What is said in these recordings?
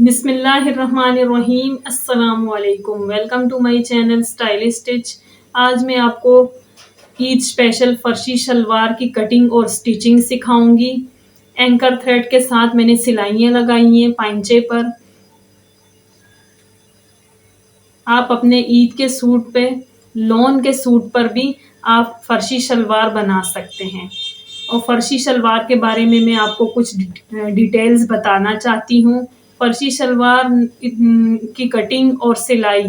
बिस्मिल्लाहिर्रहमानिर्रहीम। अस्सलामुअलैकुम। Welcome to my channel stylish stitch. आज मैं आपको ईद स्पेशल फर्शी शलवार की कटिंग और स्टिचिंग सिखाऊंगी। एंकर थ्रेड के साथ मैंने सिलाइयाँ लगाई हैं पाइंचे पर। आप अपने ईद के सूट पे, लॉन के सूट पर भी आप फर्शी शलवार बना सकते हैं। और फर्शी शलवार के बारे में मैं आपको कुछ डिटेल्स बताना चाहती हूँ। फर्शी शलवार की कटिंग और सिलाई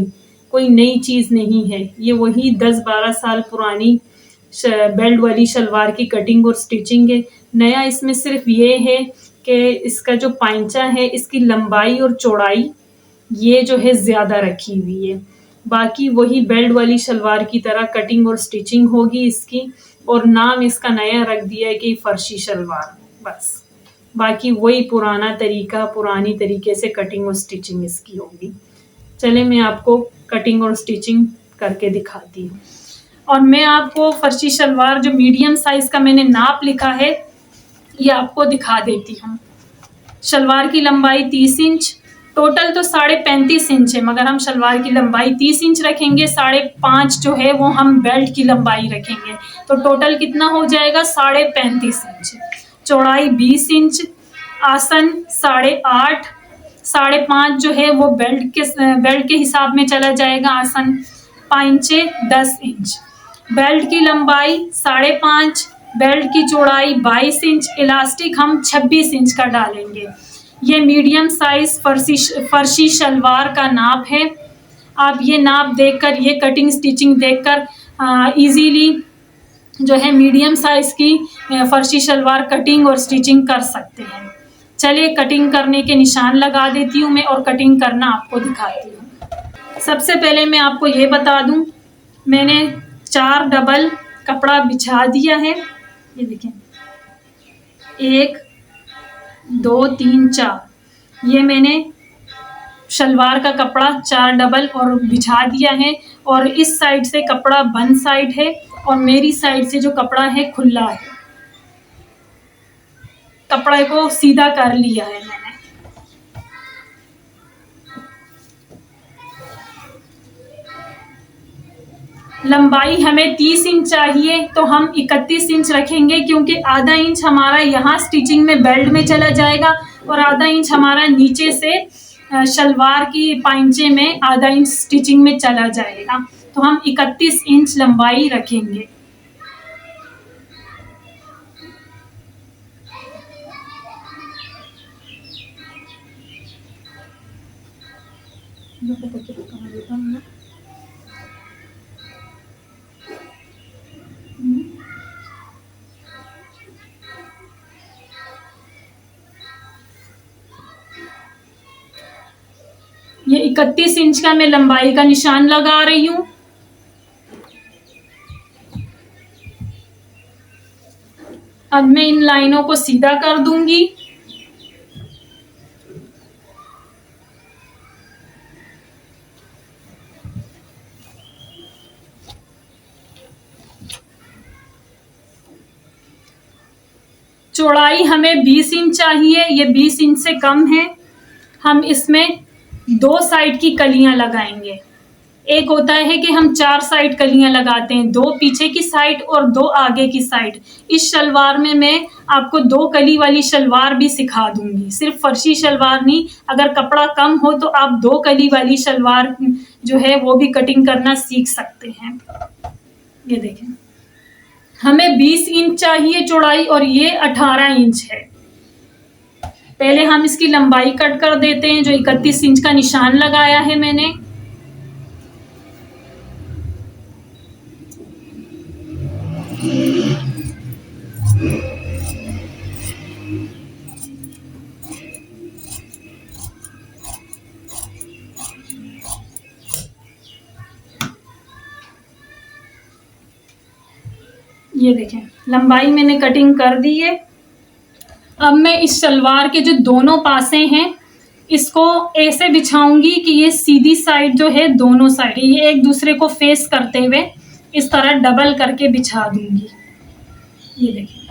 कोई नई चीज़ नहीं है। ये वही 10-12 साल पुरानी बेल्ट वाली शलवार की कटिंग और स्टिचिंग है। नया इसमें सिर्फ ये है कि इसका जो पाइंचा है, इसकी लंबाई और चौड़ाई ये जो है ज़्यादा रखी हुई है। बाकी वही बेल्ट वाली शलवार की तरह कटिंग और स्टिचिंग होगी इसकी। और नाम इसका नया रख दिया है कि फर्शी शलवार, बस। बाकी वही पुराना तरीका, पुरानी तरीके से कटिंग और स्टिचिंग इसकी होगी। चले मैं आपको कटिंग और स्टिचिंग करके दिखाती हूँ। और मैं आपको फर्शी शलवार जो मीडियम साइज का मैंने नाप लिखा है ये आपको दिखा देती हूँ। शलवार की लंबाई 30 इंच, टोटल तो 35.5 इंच है, मगर हम शलवार की लंबाई 30 इंच रखेंगे। 5.5 जो है वो हम बेल्ट की लंबाई रखेंगे, तो टोटल कितना हो जाएगा 35.5 इंच। चौड़ाई 20 इंच, आसन 8.5, 5.5 जो है वो बेल्ट के हिसाब में चला जाएगा आसन। पाइंचे 10 इंच, बेल्ट की लंबाई 5.5, बेल्ट की चौड़ाई 22 इंच, इलास्टिक हम 26 इंच का डालेंगे। ये मीडियम साइज फर्शी शलवार का नाप है। आप ये नाप देखकर, ये कटिंग स्टिचिंग देखकर इजीली जो है मीडियम साइज की फर्शी शलवार कटिंग और स्टिचिंग कर सकते हैं। चलिए कटिंग करने के निशान लगा देती हूँ मैं और कटिंग करना आपको दिखाती हूँ। सबसे पहले मैं आपको ये बता दूँ, मैंने 4 डबल कपड़ा बिछा दिया है। ये देखें, 1 2 3 4, ये मैंने शलवार का कपड़ा 4 डबल और बिछा दिया है। और इस साइड से कपड़ा बंद साइड है और मेरी साइड से जो कपड़ा है खुला है। कपड़े को सीधा कर लिया है मैंने। लंबाई हमें 30 इंच चाहिए, तो हम 31 इंच रखेंगे, क्योंकि आधा इंच हमारा यहाँ स्टिचिंग में बेल्ट में चला जाएगा और आधा इंच हमारा नीचे से शलवार की पाइंचे में आधा इंच स्टिचिंग में चला जाएगा। तो हम 31 इंच लंबाई रखेंगे। ये 31 इंच का मैं लंबाई का निशान लगा रही हूँ। अब मैं इन लाइनों को सीधा कर दूंगी। चौड़ाई हमें 20 इंच चाहिए, ये 20 इंच से कम है। हम इसमें 2 साइड की कलियां लगाएंगे। एक होता है कि हम 4 साइड कलियां लगाते हैं, 2 पीछे की साइड और 2 आगे की साइड। इस शलवार में मैं आपको 2 कली वाली शलवार भी सिखा दूंगी, सिर्फ फर्शी शलवार नहीं। अगर कपड़ा कम हो तो आप 2 कली वाली शलवार जो है वो भी कटिंग करना सीख सकते हैं। ये देखें, हमें 20 इंच चाहिए चौड़ाई और ये 18 इंच है। पहले हम इसकी लंबाई कट कर देते हैं, जो 31 इंच का निशान लगाया है मैंने। ये देखें, लंबाई मैंने कटिंग कर दी है। अब मैं इस शलवार के जो दोनों पासे हैं इसको ऐसे बिछाऊंगी कि ये सीधी साइड जो है, दोनों साइड ये एक दूसरे को फेस करते हुए इस तरह डबल करके बिछा दूंगी। ये देखिए,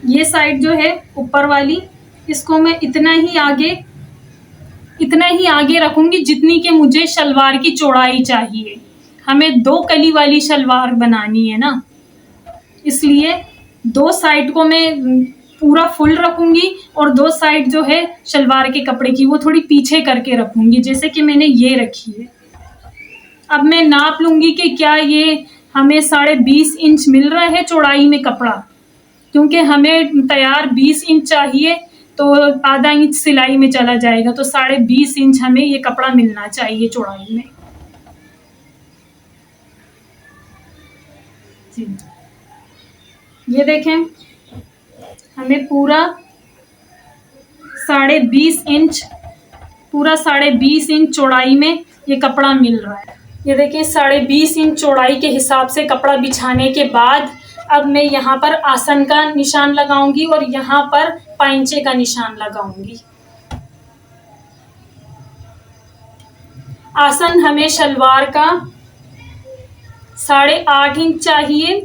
ये साइड जो है ऊपर वाली, इसको मैं इतना ही आगे इतना ही आगे रखूंगी जितनी कि मुझे शलवार की चौड़ाई चाहिए। हमें 2 कली वाली शलवार बनानी है ना, इसलिए 2 साइड को मैं पूरा फुल रखूंगी और 2 साइड जो है शलवार के कपड़े की वो थोड़ी पीछे करके रखूंगी, जैसे कि मैंने ये रखी है। अब मैं नाप लूंगी कि क्या ये हमें 20.5 इंच मिल रहा है चौड़ाई में कपड़ा, क्योंकि हमें तैयार 20 इंच चाहिए तो आधा इंच सिलाई में चला जाएगा, तो 20.5 इंच हमें ये कपड़ा मिलना चाहिए चौड़ाई में। जी, ये देखें, हमें पूरा 20.5 इंच चौड़ाई में ये कपड़ा मिल रहा है। ये देखिए 20.5 इंच चौड़ाई के हिसाब से कपड़ा बिछाने के बाद अब मैं यहाँ पर आसन का निशान लगाऊंगी और यहाँ पर पाइंचे का निशान लगाऊंगी। आसन हमें शलवार का 8.5 इंच चाहिए,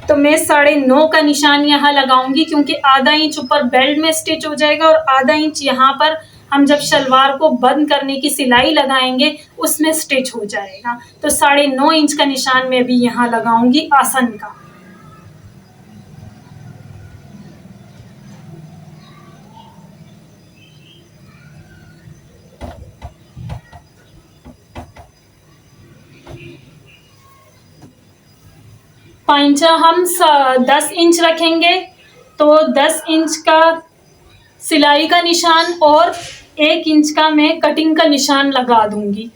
तो मैं 9.5 का निशान यहाँ लगाऊंगी, क्योंकि आधा इंच ऊपर बेल्ट में स्टिच हो जाएगा और आधा इंच यहाँ पर हम जब शलवार को बंद करने की सिलाई लगाएंगे उसमें स्टिच हो जाएगा। तो 9.5 इंच का निशान मैं भी यहाँ लगाऊंगी आसन का। पाइंचा हम 10 इंच रखेंगे, तो 10 इंच का सिलाई का निशान और 1 इंच का मैं कटिंग का निशान लगा दूंगी।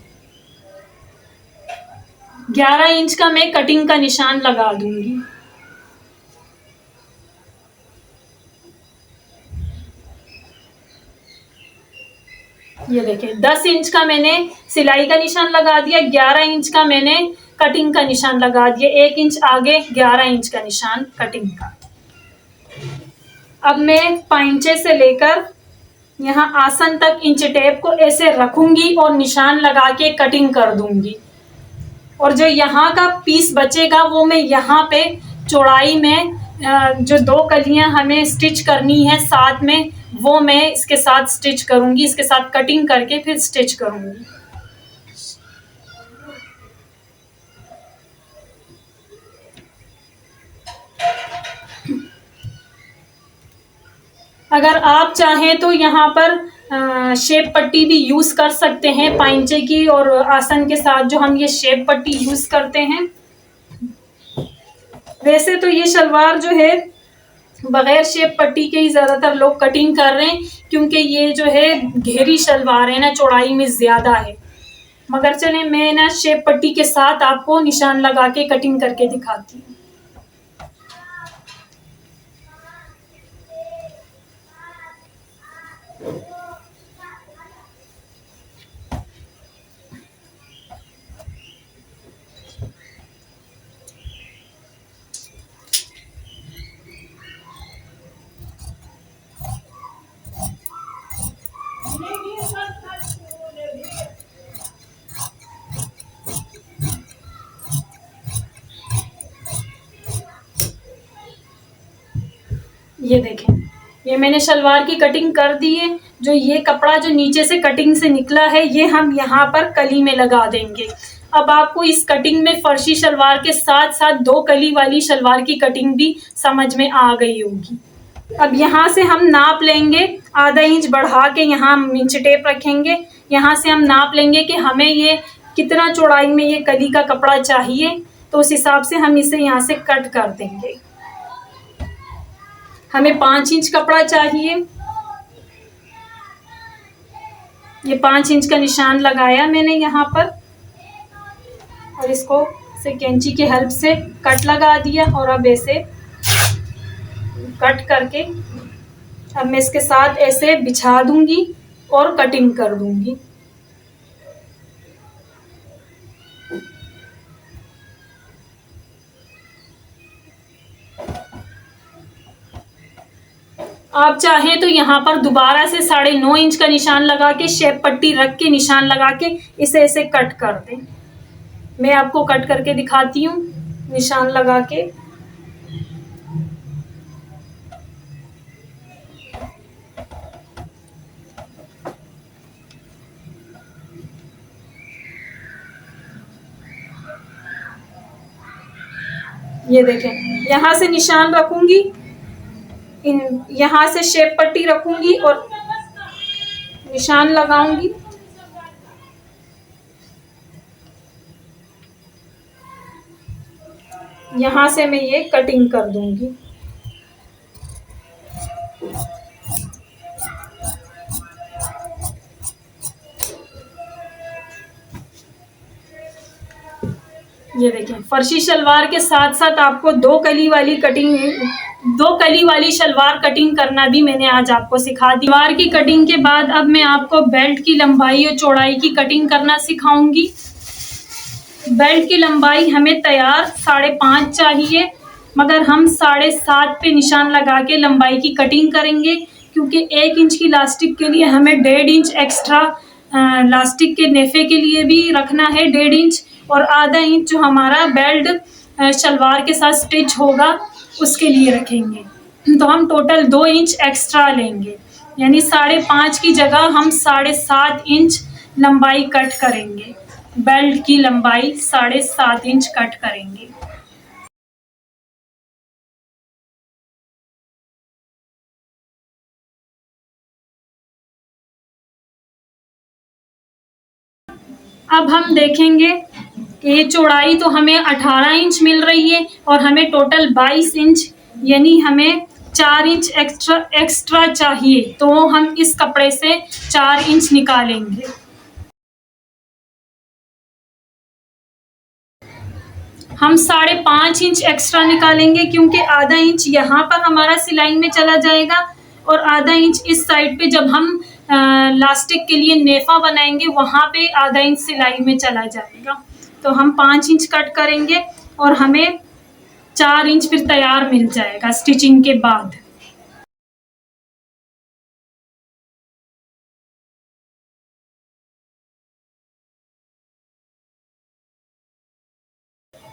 11 इंच का मैं कटिंग का निशान लगा दूंगी। ये देखिए 10 इंच का मैंने सिलाई का निशान लगा दिया, 11 इंच का मैंने कटिंग का निशान लगा दिया, 1 इंच आगे 11 इंच का निशान कटिंग का। अब मैं पाइंचे से लेकर यहाँ आसन तक इंच टेप को ऐसे रखूंगी और निशान लगा के कटिंग कर दूंगी। और जो यहाँ का पीस बचेगा वो मैं यहाँ पे चौड़ाई में जो 2 कलियां हमें स्टिच करनी है साथ में, वो मैं इसके साथ स्टिच करूंगी, इसके साथ कटिंग करके फिर स्टिच करूंगी। अगर आप चाहें तो यहाँ पर शेप पट्टी भी यूज कर सकते हैं पाइंचे की, और आसन के साथ जो हम ये शेप पट्टी यूज करते हैं। वैसे तो ये शलवार जो है बगैर शेप पट्टी के ही ज्यादातर लोग कटिंग कर रहे हैं, क्योंकि ये जो है घेरी शलवार है ना, चौड़ाई में ज्यादा है। मगर चले मैं ना शेप पट्टी के साथ आपको निशान लगा के कटिंग करके दिखाती हूँ। ये देखें, ये मैंने शलवार की कटिंग कर दी है। जो ये कपड़ा जो नीचे से कटिंग से निकला है ये हम यहाँ पर कली में लगा देंगे। अब आपको इस कटिंग में फर्शी शलवार के साथ साथ 2 कली वाली शलवार की कटिंग भी समझ में आ गई होगी। अब यहाँ से हम नाप लेंगे, आधा इंच बढ़ा के यहाँ इंच टेप रखेंगे। यहाँ से हम नाप लेंगे कि हमें ये कितना चौड़ाई में ये कली का कपड़ा चाहिए, तो उस हिसाब से हम इसे यहाँ से कट कर देंगे। हमें 5 इंच कपड़ा चाहिए। ये 5 इंच का निशान लगाया मैंने यहाँ पर, और इसको से कैंची के हेल्प से कट लगा दिया। और अब ऐसे कट करके अब मैं इसके साथ ऐसे बिछा दूंगी और कटिंग कर दूंगी। आप चाहें तो यहाँ पर दोबारा से 9.5 इंच का निशान लगा के शेप पट्टी रख के निशान लगा के इसे ऐसे कट कर दें। मैं आपको कट करके दिखाती हूँ निशान लगा के। ये देखें, यहाँ से निशान रखूंगी, यहाँ से शेप पट्टी रखूंगी और निशान लगाऊंगी। यहाँ से मैं ये कटिंग कर दूंगी। ये देखें, फर्शी शलवार के साथ साथ आपको दो कली वाली शलवार कटिंग करना भी मैंने आज आपको सिखा दी। शलवार की कटिंग के बाद अब मैं आपको बेल्ट की लंबाई और चौड़ाई की कटिंग करना सिखाऊंगी। बेल्ट की लंबाई हमें तैयार 5.5 चाहिए, मगर हम 7.5 पे निशान लगा के लंबाई की कटिंग करेंगे, क्योंकि 1 इंच की लास्टिक के लिए हमें 1.5 इंच एक्स्ट्रा लास्टिक के नेफे के लिए भी रखना है 1.5 इंच, और आधा इंच जो हमारा बेल्ट शलवार के साथ स्टिच होगा उसके लिए रखेंगे। तो हम टोटल 2 इंच एक्स्ट्रा लेंगे, यानी 5.5 की जगह हम 7.5 इंच लंबाई कट करेंगे। बेल्ट की लंबाई 7.5 इंच कट करेंगे। अब हम देखेंगे कि ये चौड़ाई तो हमें 18 इंच मिल रही है और हमें टोटल 22 इंच, यानी हमें 4 इंच एक्स्ट्रा चाहिए, तो हम इस कपड़े से 4 इंच निकालेंगे। हम 5.5 इंच एक्स्ट्रा निकालेंगे, क्योंकि आधा इंच यहाँ पर हमारा सिलाई में चला जाएगा और आधा इंच इस साइड पे जब हम लास्टिक के लिए नेफा बनाएंगे वहाँ पे आधा इंच सिलाई में चला जाएगा। तो हम 5 इंच कट करेंगे और हमें 4 इंच फिर तैयार मिल जाएगा स्टिचिंग के बाद।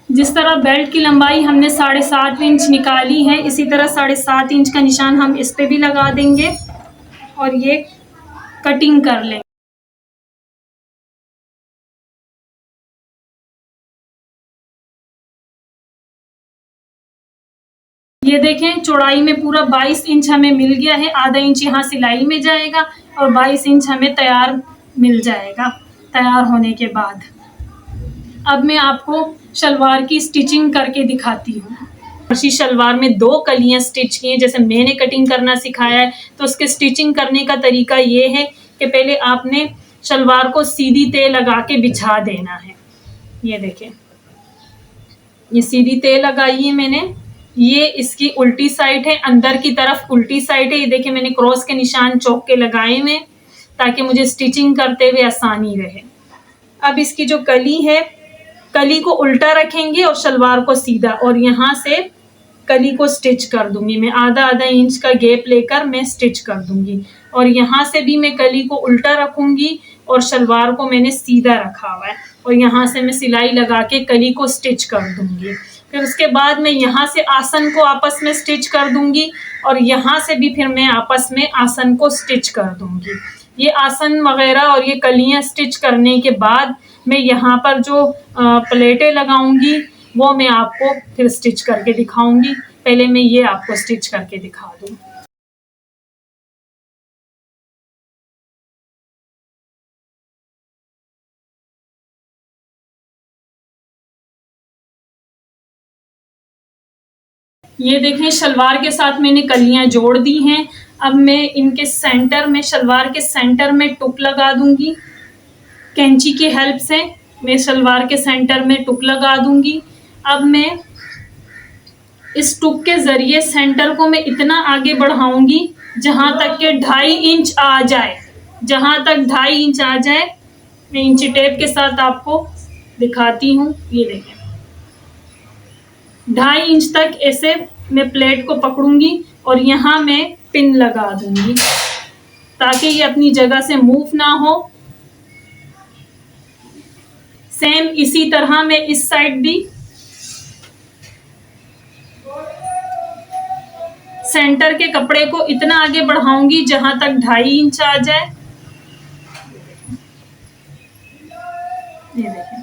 जिस तरह बेल्ट की लंबाई हमने 7.5 इंच निकाली है, इसी तरह 7.5 इंच का निशान हम इस पे भी लगा देंगे और ये कटिंग कर लेंगे। ये देखें, चौड़ाई में पूरा 22 इंच हमें मिल गया है। आधा इंच यहाँ सिलाई में जाएगा और 22 इंच हमें तैयार मिल जाएगा तैयार होने के बाद। अब मैं आपको शलवार की स्टिचिंग करके दिखाती हूँ। फर्शी शलवार में 2 कलियां स्टिच की हैं, जैसे मैंने कटिंग करना सिखाया है। तो उसके स्टिचिंग करने का तरीका ये है कि पहले आपने शलवार को सीधी तय लगा के बिछा देना है। ये देखें, ये सीधी तय लगाई है मैंने। ये इसकी उल्टी साइड है, अंदर की तरफ उल्टी साइड है। ये देखिए, मैंने क्रॉस के निशान चौक के लगाए हुए ताकि मुझे स्टिचिंग करते हुए आसानी रहे। अब इसकी जो कली है, कली को उल्टा रखेंगे और शलवार को सीधा, और यहाँ से कली को स्टिच कर दूंगी। मैं आधा इंच का गैप लेकर मैं स्टिच कर दूंगी, और यहाँ से भी मैं कली को उल्टा रखूंगी और शलवार को मैंने सीधा रखा हुआ है, और यहाँ से मैं सिलाई लगा के कली को स्टिच कर दूंगी। फिर उसके बाद मैं यहाँ से आसन को आपस में स्टिच कर दूंगी और यहाँ से भी फिर मैं आपस में आसन को स्टिच कर दूंगी। ये आसन वगैरह और ये कलियां स्टिच करने के बाद मैं यहाँ पर जो प्लेटें लगाऊंगी वो मैं आपको फिर स्टिच करके दिखाऊंगी। पहले मैं ये आपको स्टिच करके दिखा दूँ। ये देखें, शलवार के साथ मैंने कलियां जोड़ दी हैं। अब मैं इनके सेंटर में, शलवार के सेंटर में टुक लगा दूंगी। कैंची की हेल्प से मैं शलवार के सेंटर में टुक लगा दूंगी। अब मैं इस टुक के जरिए सेंटर को मैं इतना आगे बढ़ाऊंगी जहां तक के 2.5 इंच आ जाए। जहां तक 2.5 इंच आ जाए, मैं इंची टेप के साथ आपको दिखाती हूँ। ये देखें, 2.5 इंच तक ऐसे मैं प्लेट को पकड़ूंगी और यहाँ मैं पिन लगा दूंगी ताकि ये अपनी जगह से मूव ना हो। सेम इसी तरह मैं इस साइड भी सेंटर के कपड़े को इतना आगे बढ़ाऊंगी जहां तक 2.5 इंच आ जाए। ये देखें,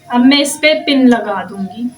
अब मैं इस पे पिन लगा दूंगी।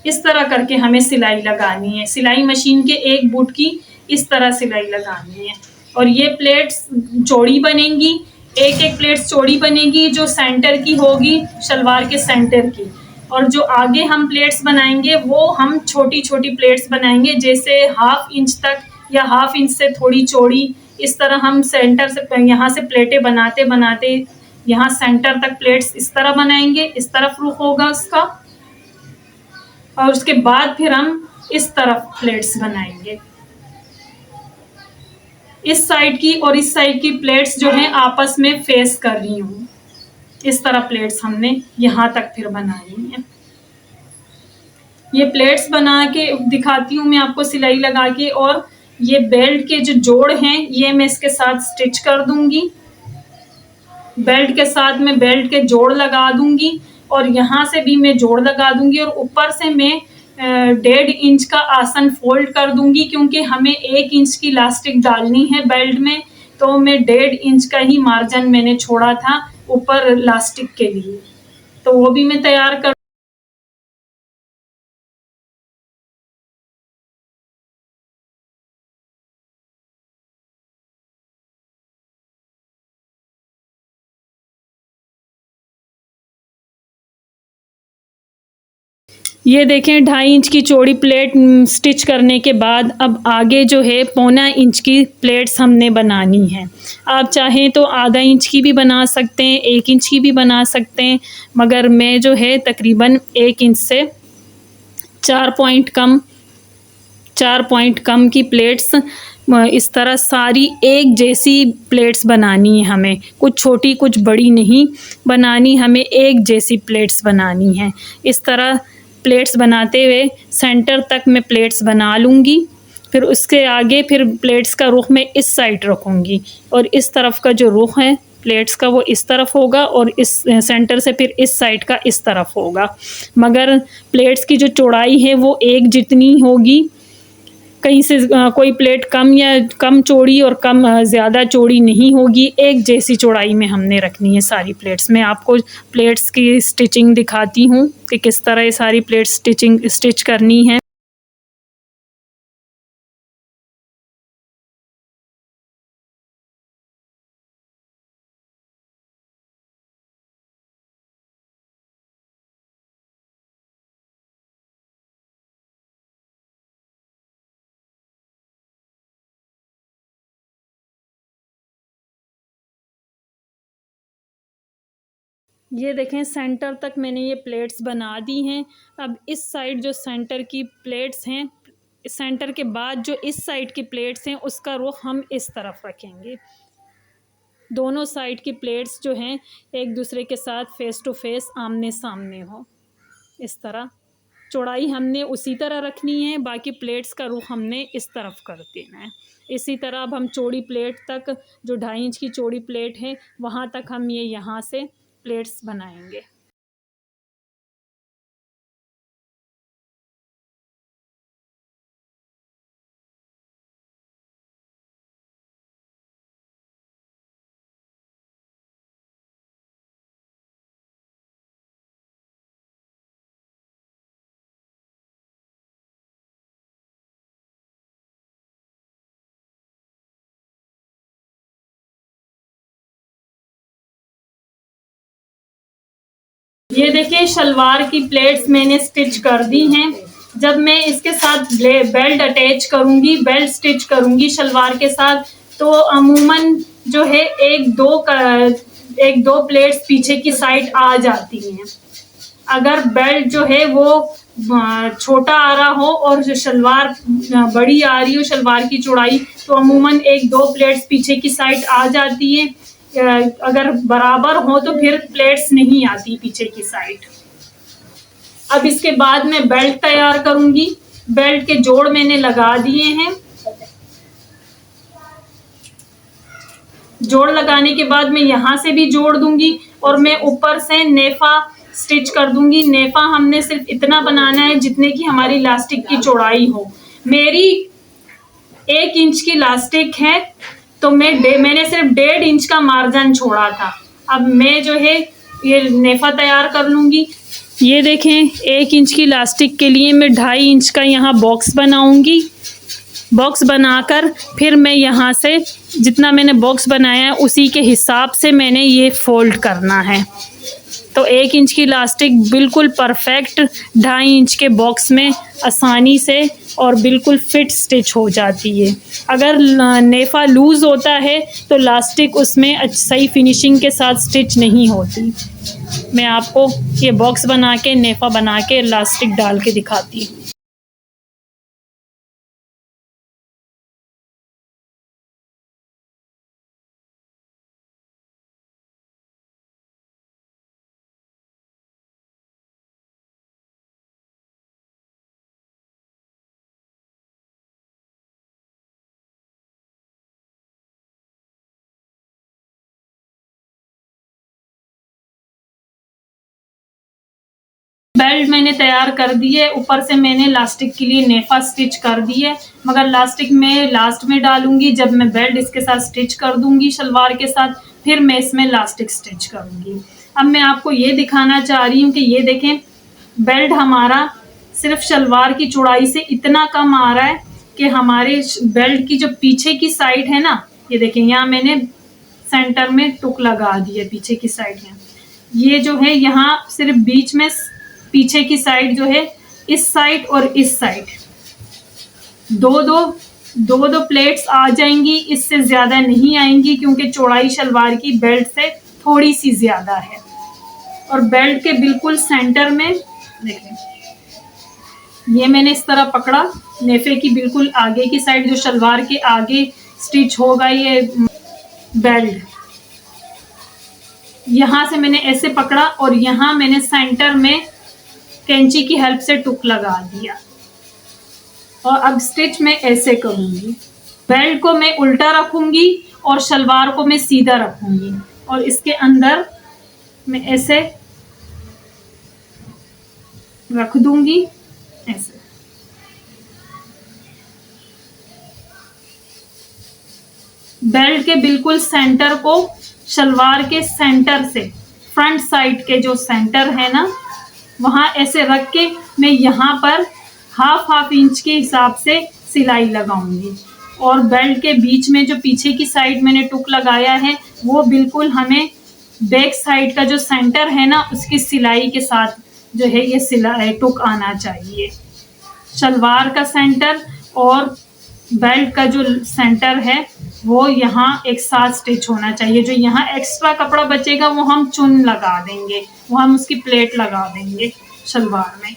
इस तरह करके हमें सिलाई लगानी है। सिलाई मशीन के एक बूट की इस तरह सिलाई लगानी है। और ये प्लेट्स चौड़ी बनेंगी, एक एक प्लेट्स चौड़ी बनेगी जो सेंटर की होगी, शलवार के सेंटर की। और जो आगे हम प्लेट्स बनाएंगे वो हम छोटी छोटी प्लेट्स बनाएंगे, जैसे 1/2 इंच तक या 1/2 इंच से थोड़ी चौड़ी। इस तरह हम सेंटर से यहाँ से प्लेटें बनाते बनाते यहाँ सेंटर तक प्लेट्स इस तरह बनाएंगे। इस तरफ रुख होगा उसका, और उसके बाद फिर हम इस तरफ प्लेट्स बनाएंगे। इस साइड की और इस साइड की प्लेट्स जो हैं आपस में फेस कर रही हूँ। इस तरह प्लेट्स हमने यहाँ तक फिर बनानी है। ये प्लेट्स बना के दिखाती हूँ मैं आपको सिलाई लगा के। और ये बेल्ट के जो जोड़ हैं ये मैं इसके साथ स्टिच कर दूंगी। बेल्ट के साथ मैं बेल्ट के जोड़ लगा दूंगी और यहाँ से भी मैं जोड़ लगा दूंगी। और ऊपर से मैं 1.5 इंच का आसन फोल्ड कर दूंगी, क्योंकि हमें 1 इंच की इलास्टिक डालनी है बेल्ट में। तो मैं 1.5 इंच का ही मार्जिन मैंने छोड़ा था ऊपर इलास्टिक के लिए, तो वो भी मैं तैयार कर। ये देखें 2.5 इंच की चौड़ी प्लेट स्टिच करने के बाद अब आगे जो है 1.25 इंच की प्लेट्स हमने बनानी है। आप चाहें तो ½ इंच की भी बना सकते हैं, 1 इंच की भी बना सकते हैं, मगर मैं जो है तकरीबन 1 इंच से 4 पॉइंट कम की प्लेट्स इस तरह सारी एक जैसी प्लेट्स बनानी है हमें। कुछ छोटी कुछ बड़ी नहीं बनानी, हमें एक जैसी प्लेट्स बनानी है। इस तरह प्लेट्स बनाते हुए सेंटर तक मैं प्लेट्स बना लूँगी। फिर उसके आगे फिर प्लेट्स का रुख मैं इस साइड रखूँगी और इस तरफ का जो रुख है प्लेट्स का वो इस तरफ होगा और इस सेंटर से फिर इस साइड का इस तरफ होगा। मगर प्लेट्स की जो चौड़ाई है वो एक जितनी होगी, कहीं से कोई प्लेट कम या कम चौड़ी और कम ज़्यादा चौड़ी नहीं होगी। एक जैसी चौड़ाई में हमने रखनी है सारी प्लेट्स। मैं आपको प्लेट्स की स्टिचिंग दिखाती हूँ कि किस तरह ये सारी प्लेट्स स्टिच करनी है। ये देखें सेंटर तक मैंने ये प्लेट्स बना दी हैं। अब इस साइड जो सेंटर की प्लेट्स हैं, सेंटर के बाद जो इस साइड की प्लेट्स हैं उसका रुख हम इस तरफ रखेंगे। दोनों साइड की प्लेट्स जो हैं एक दूसरे के साथ फेस टू फेस आमने सामने हो। इस तरह चौड़ाई हमने उसी तरह रखनी है, बाकी प्लेट्स का रुख हमने इस तरफ कर देना है। इसी तरह अब हम चौड़ी प्लेट तक, जो 2.5 इंच की चौड़ी प्लेट है वहाँ तक हम ये यहाँ से प्लेट्स बनाएंगे। ये देखिए शलवार की प्लेट्स मैंने स्टिच कर दी हैं। जब मैं इसके साथ बेल्ट अटैच करूंगी, बेल्ट स्टिच करूंगी शलवार के साथ, तो अमूमन जो है एक दो प्लेट्स पीछे की साइड आ जाती हैं। अगर बेल्ट जो है वो छोटा आ रहा हो और जो शलवार बड़ी आ रही हो शलवार की चौड़ाई, तो अमूमन 1-2 प्लेट्स पीछे की साइड आ जाती है। अगर बराबर हो तो फिर प्लेट्स नहीं आती पीछे की साइड। अब इसके बाद मैं बेल्ट तैयार करूंगी। बेल्ट के जोड़ मैंने लगा दिए हैं। जोड़ लगाने के बाद मैं यहाँ से भी जोड़ दूंगी और मैं ऊपर से नेफा स्टिच कर दूंगी। नेफा हमने सिर्फ इतना बनाना है जितने की हमारी इलास्टिक की चौड़ाई हो। मेरी 1 इंच की इलास्टिक है, तो मैंने सिर्फ 1.5 इंच का मार्जिन छोड़ा था। अब मैं जो है ये नेफा तैयार कर लूँगी। ये देखें, 1 इंच की इलास्टिक के लिए मैं 2.5 इंच का यहाँ बॉक्स बनाऊँगी। बॉक्स बनाकर फिर मैं यहाँ से जितना मैंने बॉक्स बनाया है उसी के हिसाब से मैंने ये फोल्ड करना है। तो 1 इंच की इलास्टिक बिल्कुल परफेक्ट 2.5 इंच के बॉक्स में आसानी से और बिल्कुल फिट स्टिच हो जाती है। अगर नेफा लूज़ होता है तो इलास्टिक उसमें सही फिनिशिंग के साथ स्टिच नहीं होती। मैं आपको ये बॉक्स बना के नेफा बना के इलास्टिक डाल के दिखाती हूँ। बेल्ट मैंने तैयार कर दी है, ऊपर से मैंने इलास्टिक के लिए नेफा स्टिच कर दी है, मगर इलास्टिक मैं लास्ट में डालूंगी जब मैं बेल्ट इसके साथ स्टिच कर दूंगी शलवार के साथ, फिर मैं इसमें इलास्टिक स्टिच करूंगी। अब मैं आपको ये दिखाना चाह रही हूँ कि ये देखें, बेल्ट हमारा सिर्फ शलवार की चौड़ाई से इतना कम आ रहा है कि हमारे बेल्ट की जो पीछे की साइड है ना, ये देखें यहाँ मैंने सेंटर में टुक लगा दी है पीछे की साइड में। ये जो है यहाँ सिर्फ बीच में पीछे की साइड जो है इस साइड और इस साइड दो दो प्लेट्स आ जाएंगी, इससे ज्यादा नहीं आएंगी क्योंकि चौड़ाई शलवार की बेल्ट से थोड़ी सी ज्यादा है। और बेल्ट के बिल्कुल सेंटर में देखें, ये मैंने इस तरह पकड़ा, नेफे की बिल्कुल आगे की साइड जो शलवार के आगे स्टिच होगा ये बेल्ट, यहाँ से मैंने ऐसे पकड़ा और यहाँ मैंने सेंटर में कैंची की हेल्प से टुक लगा दिया। और अब स्टिच में ऐसे करूंगी, बेल्ट को मैं उल्टा रखूंगी और शलवार को मैं सीधा रखूंगी और इसके अंदर मैं ऐसे रख दूंगी ऐसे। बेल्ट के बिल्कुल सेंटर को शलवार के सेंटर से फ्रंट साइड के जो सेंटर है ना वहां ऐसे रख के मैं यहाँ पर हाफ इंच के हिसाब से सिलाई लगाऊंगी। और बेल्ट के बीच में जो पीछे की साइड मैंने टुक लगाया है वो बिल्कुल हमें बैक साइड का जो सेंटर है ना उसकी सिलाई के साथ जो है ये सिलाई टुक आना चाहिए। शलवार का सेंटर और बेल्ट का जो सेंटर है वो यहाँ एक साथ स्टिच होना चाहिए। जो यहाँ एक्स्ट्रा कपड़ा बचेगा वो हम चुन लगा देंगे, वो हम उसकी प्लेट लगा देंगे शलवार में।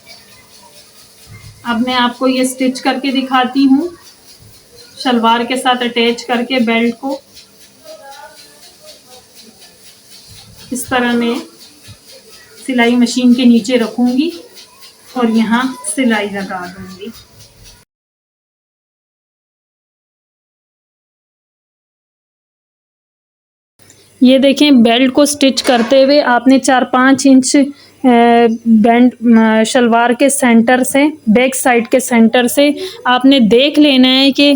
अब मैं आपको ये स्टिच करके दिखाती हूँ, शलवार के साथ अटैच करके बेल्ट को इस तरह मैं सिलाई मशीन के नीचे रखूंगी और यहाँ सिलाई लगा दूंगी। ये देखें, बेल्ट को स्टिच करते हुए आपने 4-5 इंच बेंड शलवार के सेंटर से बैक साइड के सेंटर से आपने देख लेना है कि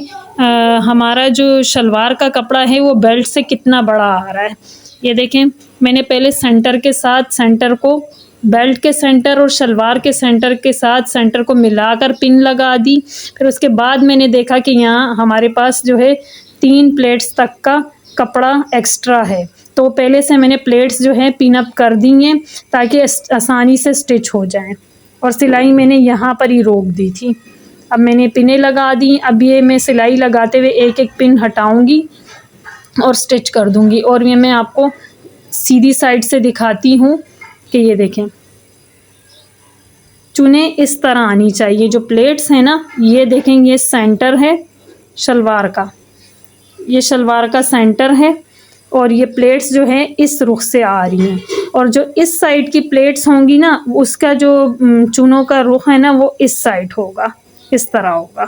हमारा जो शलवार का कपड़ा है वो बेल्ट से कितना बड़ा आ रहा है। ये देखें, मैंने पहले सेंटर के साथ सेंटर को बेल्ट के सेंटर और शलवार के सेंटर के साथ सेंटर को मिलाकर पिन लगा दी। फिर उसके बाद मैंने देखा कि यहाँ हमारे पास जो है 3 प्लेट्स तक का कपड़ा एक्स्ट्रा है, तो पहले से मैंने प्लेट्स जो है पिन अप कर दी हैं ताकि आसानी से स्टिच हो जाएं। और सिलाई मैंने यहाँ पर ही रोक दी थी। अब मैंने पिनें लगा दी। अब ये मैं सिलाई लगाते हुए एक एक पिन हटाऊंगी और स्टिच कर दूंगी। और ये मैं आपको सीधी साइड से दिखाती हूँ कि ये देखें, चुने इस तरह आनी चाहिए। जो प्लेट्स हैं ना, ये देखेंगे सेंटर है शलवार का, ये शलवार का सेंटर है और ये प्लेट्स जो है इस रुख से आ रही हैं। और जो इस साइड की प्लेट्स होंगी ना उसका जो चूनों का रुख है ना वो इस साइड होगा, इस तरह होगा,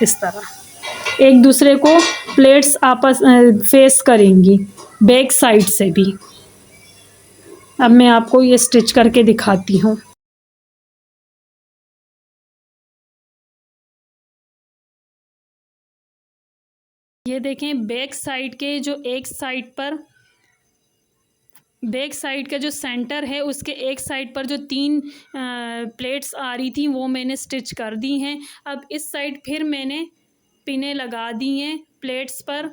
इस तरह एक दूसरे को प्लेट्स आपस फेस करेंगी बैक साइड से भी। अब मैं आपको ये स्टिच करके दिखाती हूँ। ये देखें बैक साइड के जो एक साइड पर, बैक साइड का जो सेंटर है उसके एक साइड पर जो 3 प्लेट्स आ रही थी वो मैंने स्टिच कर दी हैं। अब इस साइड फिर मैंने पिनें लगा दी हैं प्लेट्स पर,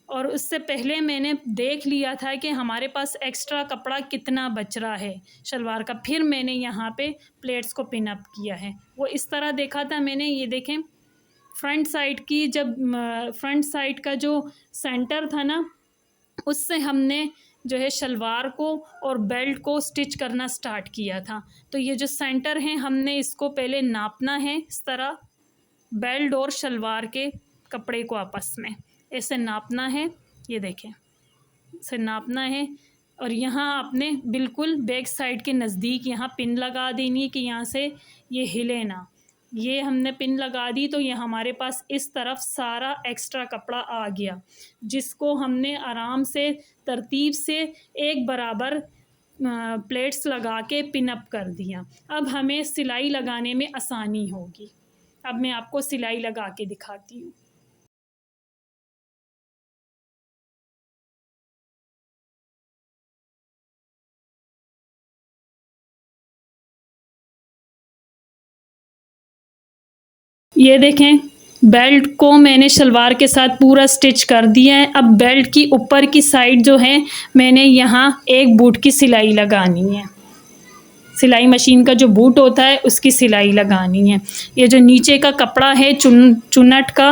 और उससे पहले मैंने देख लिया था कि हमारे पास एक्स्ट्रा कपड़ा कितना बच रहा है शलवार का, फिर मैंने यहाँ पे प्लेट्स को पिन अप किया है। वो इस तरह देखा था मैंने, ये देखें फ्रंट साइड की, जब फ्रंट साइड का जो सेंटर था ना उससे हमने जो है शलवार को और बेल्ट को स्टिच करना स्टार्ट किया था। तो ये जो सेंटर है हमने इसको पहले नापना है, इस तरह बेल्ट और शलवार के कपड़े को आपस में ऐसे नापना है। ये देखें इसे नापना है, और यहाँ आपने बिल्कुल बैक साइड के नज़दीक यहाँ पिन लगा देनी है कि यहाँ से ये हिले ना। ये हमने पिन लगा दी तो ये हमारे पास इस तरफ सारा एक्स्ट्रा कपड़ा आ गया, जिसको हमने आराम से तरतीब से एक बराबर प्लेट्स लगा के पिन अप कर दिया। अब हमें सिलाई लगाने में आसानी होगी। अब मैं आपको सिलाई लगा के दिखाती हूँ। ये देखें बेल्ट को मैंने शलवार के साथ पूरा स्टिच कर दिया है। अब बेल्ट की ऊपर की साइड जो है मैंने यहाँ एक बूट की सिलाई लगानी है। सिलाई मशीन का जो बूट होता है उसकी सिलाई लगानी है। ये जो नीचे का कपड़ा है चुन्नट का,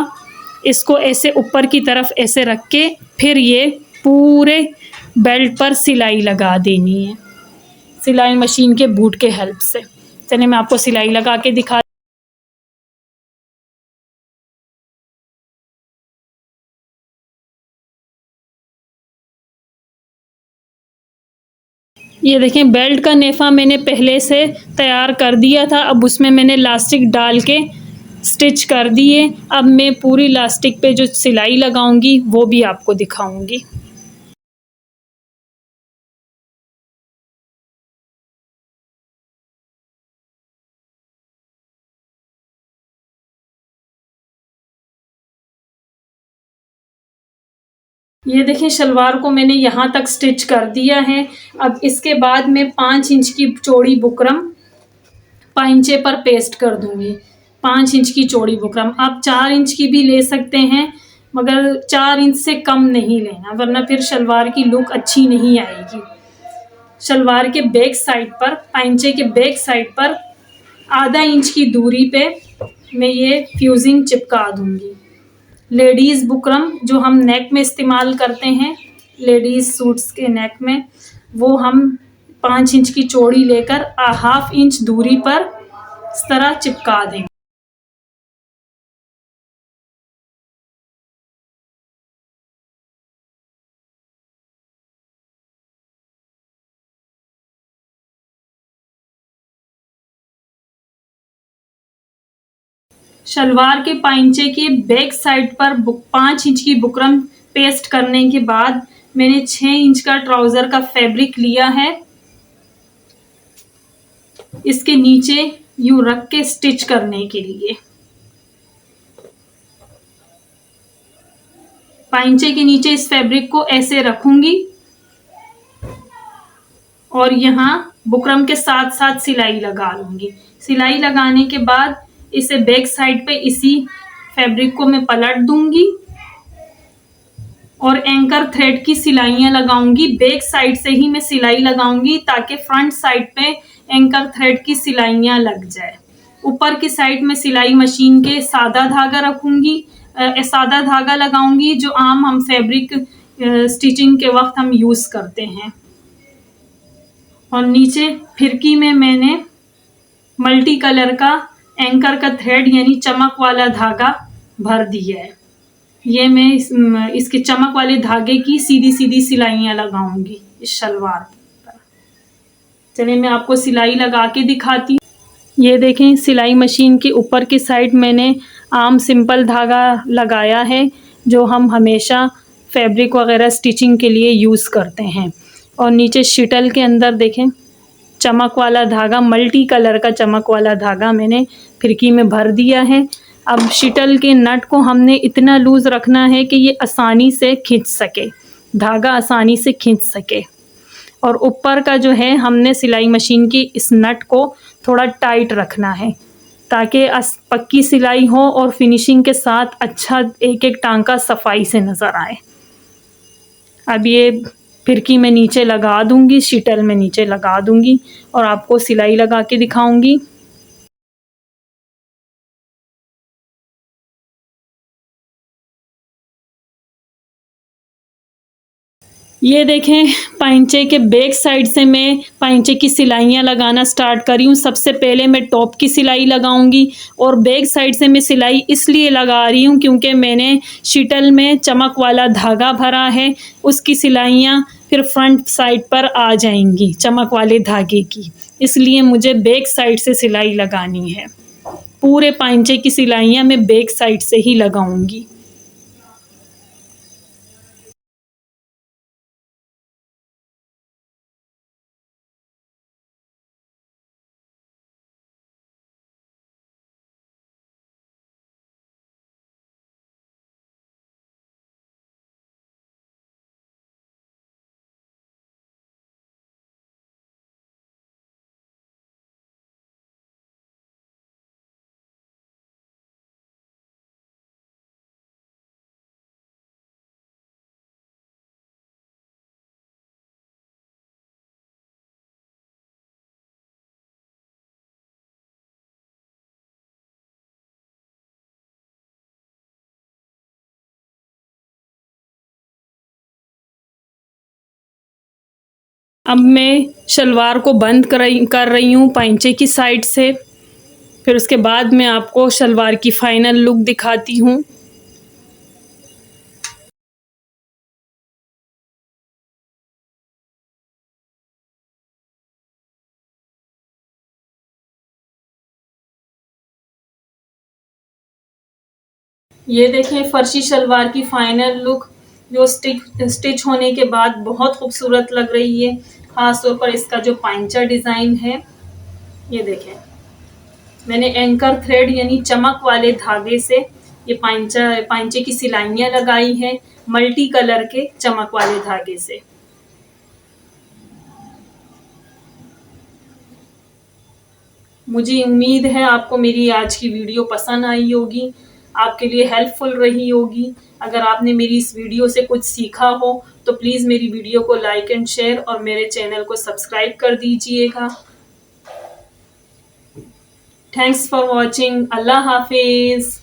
इसको ऐसे ऊपर की तरफ ऐसे रख के फिर ये पूरे बेल्ट पर सिलाई लगा देनी है सिलाई मशीन के बूट के हेल्प से। चलिए मैं आपको सिलाई लगा के दिखा। ये देखें बेल्ट का नेफा मैंने पहले से तैयार कर दिया था। अब उसमें मैंने इलास्टिक डाल के स्टिच कर दिए। अब मैं पूरी इलास्टिक पे जो सिलाई लगाऊंगी वो भी आपको दिखाऊंगी। ये देखें शलवार को मैंने यहाँ तक स्टिच कर दिया है। अब इसके बाद मैं 5 इंच की चौड़ी बुकरम पाइंचे पर पेस्ट कर दूंगी। 5 इंच की चौड़ी बुकरम, आप 4 इंच की भी ले सकते हैं, मगर 4 इंच से कम नहीं लेना, वरना फिर शलवार की लुक अच्छी नहीं आएगी। शलवार के बैक साइड पर, पाइंचे के बैक साइड पर आधा इंच की दूरी पे मैं ये फ्यूजिंग चिपका दूंगी। लेडीज़ बुकरम जो हम नेक में इस्तेमाल करते हैं, लेडीज़ सूट्स के नेक में, वो हम 5 इंच की चौड़ी लेकर ½ इंच दूरी पर इस तरह चिपका देंगे। शलवार के पाइंचे के बैक साइड पर 5 इंच की बुकरम पेस्ट करने के बाद मैंने 6 इंच का ट्राउज़र का फैब्रिक लिया है। इसके नीचे यूं रख के स्टिच करने के लिए, पाइंचे के नीचे इस फैब्रिक को ऐसे रखूंगी और यहाँ बुकरम के साथ साथ सिलाई लगा लूंगी। सिलाई लगाने के बाद इसे बैक साइड पे इसी फैब्रिक को मैं पलट दूंगी और एंकर थ्रेड की सिलाइयां लगाऊंगी। बैक साइड से ही मैं सिलाई लगाऊंगी ताकि फ्रंट साइड पे एंकर थ्रेड की सिलाइयां लग जाए। ऊपर की साइड में सिलाई मशीन के सादा धागा रखूंगी, सादा धागा लगाऊंगी जो आम हम फैब्रिक स्टिचिंग के वक्त हम यूज करते हैं। और नीचे फिरकी में मैंने मल्टी कलर का एंकर का थ्रेड यानी चमक वाला धागा भर दिया है। ये मैं इसके चमक वाले धागे की सीधी सीधी सिलाइयां लगाऊंगी इस शलवार पर। चलिए मैं आपको सिलाई लगा के दिखाती हूँ। ये देखें सिलाई मशीन के ऊपर की साइड मैंने आम सिंपल धागा लगाया है जो हम हमेशा फैब्रिक वगैरह स्टिचिंग के लिए यूज़ करते हैं। और नीचे शिटल के अंदर देखें चमक वाला धागा, मल्टी कलर का चमक वाला धागा मैंने फिरकी में भर दिया है। अब शटल के नट को हमने इतना लूज़ रखना है कि ये आसानी से खींच सके, धागा आसानी से खींच सके। और ऊपर का जो है हमने सिलाई मशीन की इस नट को थोड़ा टाइट रखना है ताकि पक्की सिलाई हो और फिनिशिंग के साथ अच्छा एक एक टांका सफाई से नज़र आए। अब ये फिरकी में नीचे लगा दूंगी, शटल में नीचे लगा दूंगी और आपको सिलाई लगा के दिखाऊंगी। ये देखें, पाइंचे के बैक साइड से मैं पाइंचे की सिलाइयाँ लगाना स्टार्ट करी हूँ। सबसे पहले मैं टॉप की सिलाई लगाऊंगी और बैक साइड से मैं सिलाई इसलिए लगा रही हूँ क्योंकि मैंने शटल में चमक वाला धागा भरा है, उसकी सिलाइयाँ फिर फ्रंट साइड पर आ जाएंगी चमक वाले धागे की, इसलिए मुझे बैक साइड से सिलाई लगानी है। पूरे पाइंचे की सिलाइयाँ मैं बैक साइड से ही लगाऊंगी। अब मैं शलवार को बंद कर रही हूँ पाइंचे की साइड से। फिर उसके बाद मैं आपको शलवार की फाइनल लुक दिखाती हूँ। ये देखें फर्शी शलवार की फाइनल लुक जो स्टिच होने के बाद बहुत खूबसूरत लग रही है। ख़ास तौर पर इसका जो पाइंचा डिज़ाइन है, ये देखें मैंने एंकर थ्रेड यानी चमक वाले धागे से ये पाइंचे की सिलाइयाँ लगाई हैं, मल्टी कलर के चमक वाले धागे से। मुझे उम्मीद है आपको मेरी आज की वीडियो पसंद आई होगी, आपके लिए हेल्पफुल रही होगी। अगर आपने मेरी इस वीडियो से कुछ सीखा हो तो प्लीज़ मेरी वीडियो को लाइक एंड शेयर और मेरे चैनल को सब्सक्राइब कर दीजिएगा। Thanks for watching. अल्लाह हाफिज़।